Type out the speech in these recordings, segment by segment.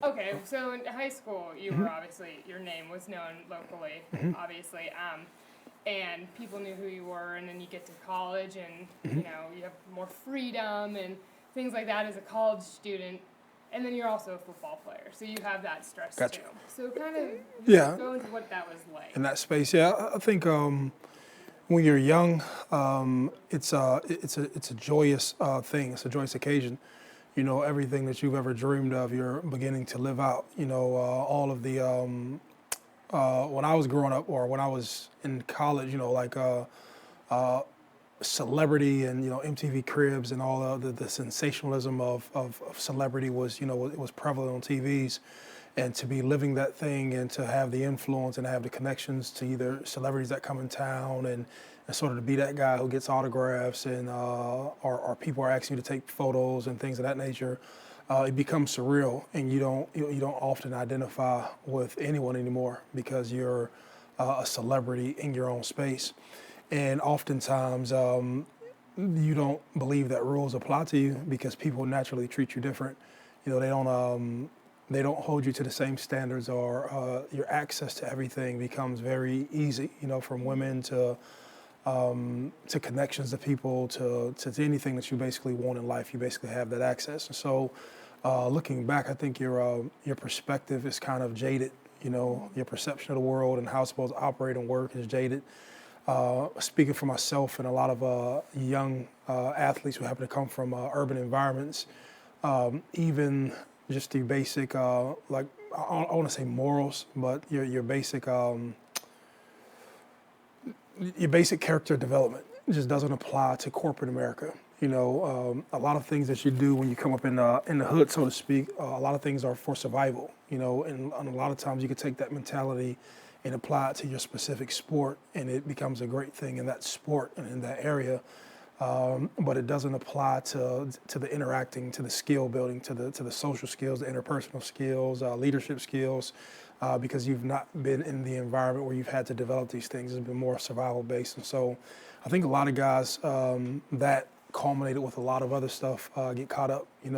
Okay, so in high school, you were obviously, your name was known locally, obviously, and people knew who you were, and then you get to college, and, you have more freedom and things like that as a college student, and then you're also a football player, so you have that stress Gotcha. too. So kind of Yeah, go into what that was like. in that space. Yeah, I think when you're young, it's a joyous thing. It's a joyous occasion. Everything that you've ever dreamed of, you're beginning to live out. All of the when I was growing up or when I was in college, like celebrity and MTV Cribs and all the sensationalism of celebrity was it was prevalent on TVs, and to be living that thing and to have the influence and have the connections to either celebrities that come in town and sort of to be that guy who gets autographs and or people are asking you to take photos and things of that nature. It becomes surreal, and you don't often identify with anyone anymore because you're a celebrity in your own space, and oftentimes you don't believe that rules apply to you because people naturally treat you different. They don't hold you to the same standards, or your access to everything becomes very easy. From women to connections to people to anything that you basically want in life, you basically have that access. And so, looking back, I think your perspective is kind of jaded. Your perception of the world and how it's supposed to operate and work is jaded. Speaking for myself and a lot of young athletes who happen to come from urban environments, even just the basic, like I want to say morals, but your basic character development just doesn't apply to corporate America. A lot of things that you do when you come up in the hood, so to speak, a lot of things are for survival. And a lot of times you can take that mentality and apply it to your specific sport, and it becomes a great thing in that sport and in that area. But it doesn't apply to the interacting, to the skill building, to the social skills, the interpersonal skills, leadership skills, because you've not been in the environment where you've had to develop these things. It's been more survival based, and so I think a lot of guys that culminated with a lot of other stuff get caught up, and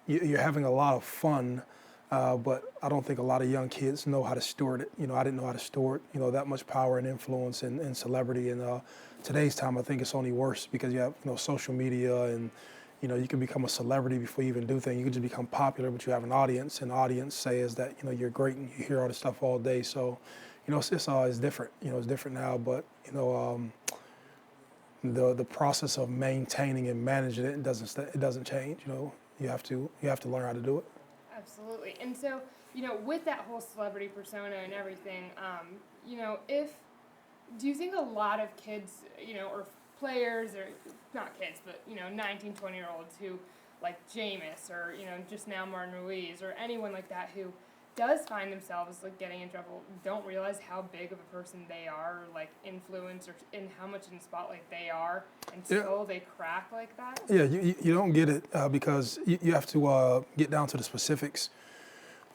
you're having a lot of fun. But I don't think a lot of young kids know how to steward it. I didn't know how to steward, that much power and influence and celebrity. And today's time, I think it's only worse because you have, social media and, you can become a celebrity before you even do things. You can just become popular, but you have an audience, and the audience says that, you're great and you hear all this stuff all day. So, it's different. It's different now, but, the process of maintaining and managing it doesn't change. You have to learn how to do it. Absolutely. And so, with that whole celebrity persona and everything, do you think a lot of kids, or players, or not kids, but, 19, 20-year-olds who, like Jameis, or, just now Martin Ruiz, or anyone like that who does find themselves, like, getting in trouble, don't realize how big of a person they are, or, like, influence, or in how much in the spotlight they are, and still they crack like that? Yeah, you don't get it because you have to get down to the specifics.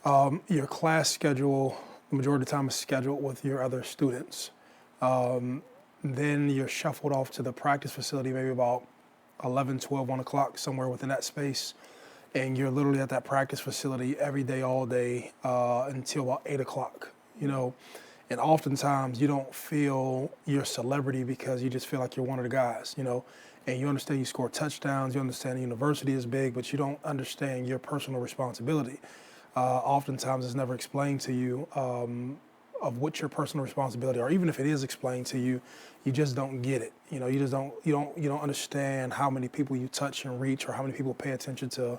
Your class schedule, the majority of the time, is scheduled with your other students. Then you're shuffled off to the practice facility maybe about 11, 12, 1 o'clock, somewhere within that space. And you're literally at that practice facility every day, all day, until about 8 o'clock, And oftentimes you don't feel you're a celebrity because you just feel like you're one of the guys, And you understand you score touchdowns, you understand the university is big, but you don't understand your personal responsibility. Oftentimes it's never explained to you of what your personal responsibility, or even if it is explained to you, you just don't get it. You don't understand how many people you touch and reach, or how many people pay attention to,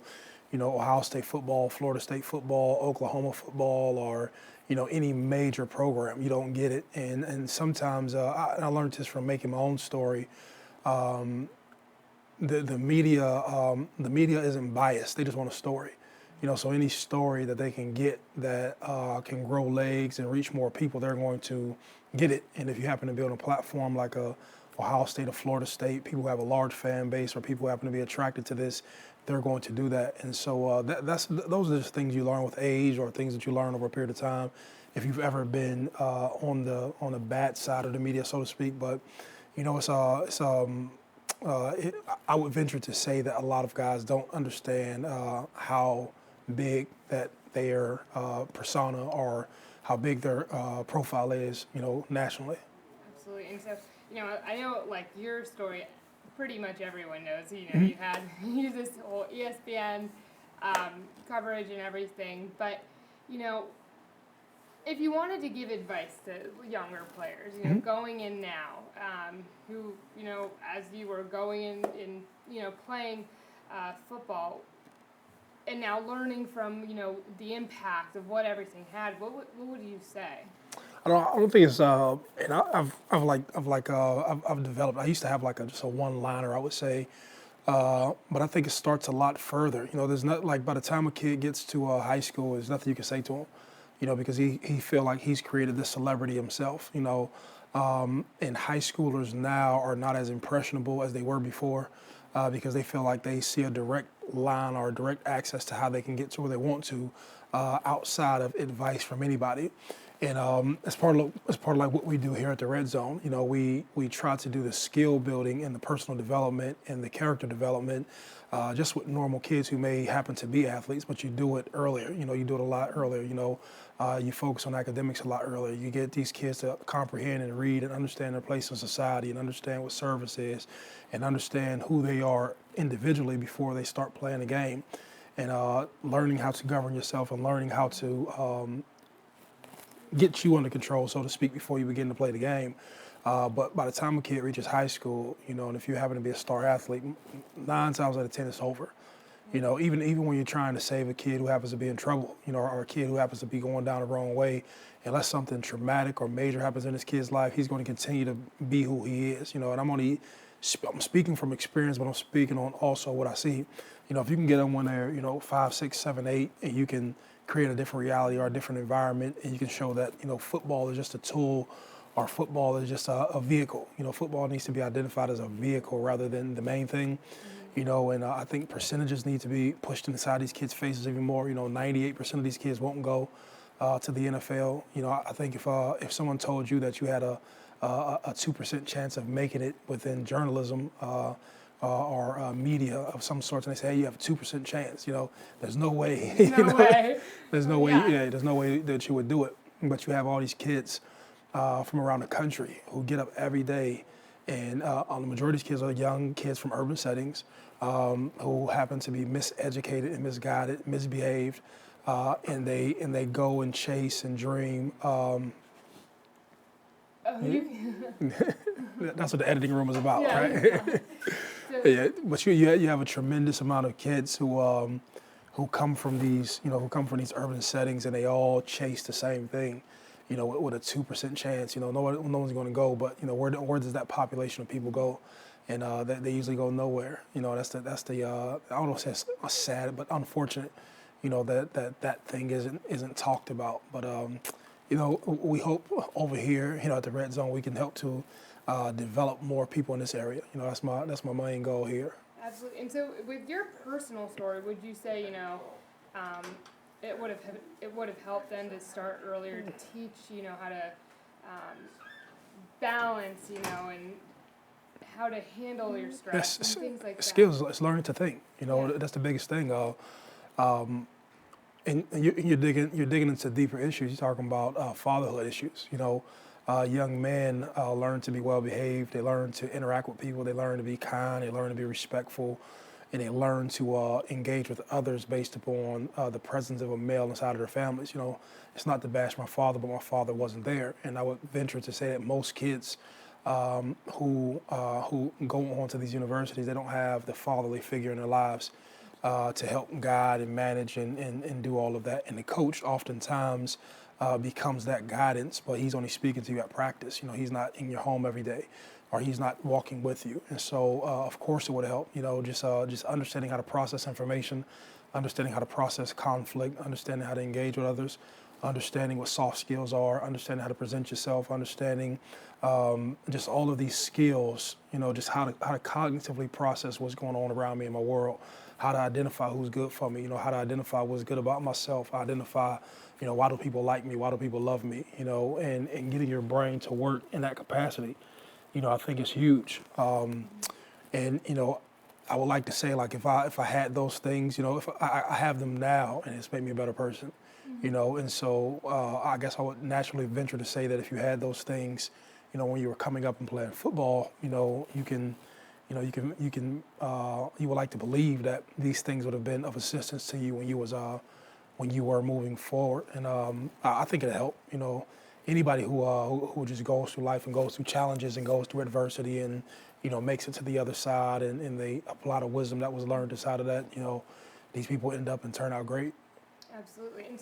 Ohio State football, Florida State football, Oklahoma football, or any major program. You don't get it, and sometimes I learned this from making my own story. The media isn't biased; they just want a story. So any story that they can get that can grow legs and reach more people, they're going to get it. And if you happen to be on a platform like Ohio State or Florida State, people who have a large fan base or people who happen to be attracted to this, they're going to do that. And so those are just things you learn with age, or things that you learn over a period of time. If you've ever been on the bad side of the media, so to speak, but I would venture to say that a lot of guys don't understand how big that their persona or how big their profile is, nationally. Absolutely. And so, I know like your story, pretty much everyone knows. You had you this whole ESPN coverage and everything. But, you know, if you wanted to give advice to younger players, going in now, who, as you were going in playing football, and now learning from, the impact of what everything had, what would you say? I don't think it's and I've developed. I used to have like just a one-liner, I would say, but I think it starts a lot further. There's not like by the time a kid gets to high school, there's nothing you can say to him, because he feel like he's created this celebrity himself. And high schoolers now are not as impressionable as they were before, because they feel like they see a direct line or direct access to how they can get to where they want to, outside of advice from anybody. And as part of like what we do here at the Red Zone, we try to do the skill building and the personal development and the character development, just with normal kids who may happen to be athletes, but you do it earlier. You do it a lot earlier. You focus on academics a lot earlier. You get these kids to comprehend and read and understand their place in society and understand what service is, and understand who they are individually before they start playing the game, and learning how to govern yourself and learning how to get you under control, so to speak, before you begin to play the game. But by the time a kid reaches high school, and if you happen to be a star athlete, 9 times out of 10 it's over. Even when you're trying to save a kid who happens to be in trouble, or a kid who happens to be going down the wrong way, unless something traumatic or major happens in this kid's life, he's going to continue to be who he is. And I'm speaking from experience, but I'm speaking on also what I see. If you can get them when they're 5, 6, 7, 8, and you can create a different reality or a different environment, and you can show that football is just a tool, or football is just a vehicle. Football needs to be identified as a vehicle rather than the main thing. And I think percentages need to be pushed inside these kids' faces even more. 98% of these kids won't go to the NFL. I think if someone told you that you had a 2% chance of making it within journalism or media of some sort, and they say, hey, you have a 2% chance, there's no way. No way. There's no way. Yeah. Yeah, there's no way that you would do it. But you have all these kids from around the country who get up every day, and the majority of these kids are young kids from urban settings who happen to be miseducated and misguided, misbehaved, and they go and chase and dream. That's what the editing room is about, Yeah. right? Yeah, but you have a tremendous amount of kids who come from these urban settings, and they all chase the same thing, with a 2% chance. No one's going to go, but where does that population of people go? And they usually go nowhere. That's the I don't know if it's sad, but unfortunate. That thing isn't talked about. But we hope over here, at the Red Zone, we can help to develop more people in this area. That's my main goal here. Absolutely. And so, with your personal story, would you say it would have helped then to start earlier to teach how to balance and how to handle your stress and things like that? Skills. It's learning to think. That's the biggest thing. And you're digging into deeper issues. You're talking about fatherhood issues. Young men learn to be well behaved. They learn to interact with people. They learn to be kind. They learn to be respectful, and they learn to engage with others based upon the presence of a male inside of their families. It's not to bash my father, but my father wasn't there. And I would venture to say that most kids who go on to these universities, they don't have the fatherly figure in their lives to help guide and manage and do all of that. And the coach oftentimes becomes that guidance, but he's only speaking to you at practice. He's not in your home every day, or he's not walking with you. And so, of course, it would help. Just understanding how to process information, understanding how to process conflict, understanding how to engage with others, understanding what soft skills are, understanding how to present yourself, understanding just all of these skills. Just how to cognitively process what's going on around me in my world, how to identify who's good for me, how to identify what's good about myself, identify, why do people like me, why do people love me, and getting your brain to work in that capacity, I think is huge. And, I would like to say, like, if I had those things, if I have them now, and it's made me a better person, and so I guess I would naturally venture to say that if you had those things, when you were coming up and playing football, you would like to believe that these things would have been of assistance to you when you were moving forward, and I think it'll help. Anybody who just goes through life and goes through challenges and goes through adversity and makes it to the other side, and they a lot of wisdom that was learned inside of that. These people end up and turn out great. Absolutely. And so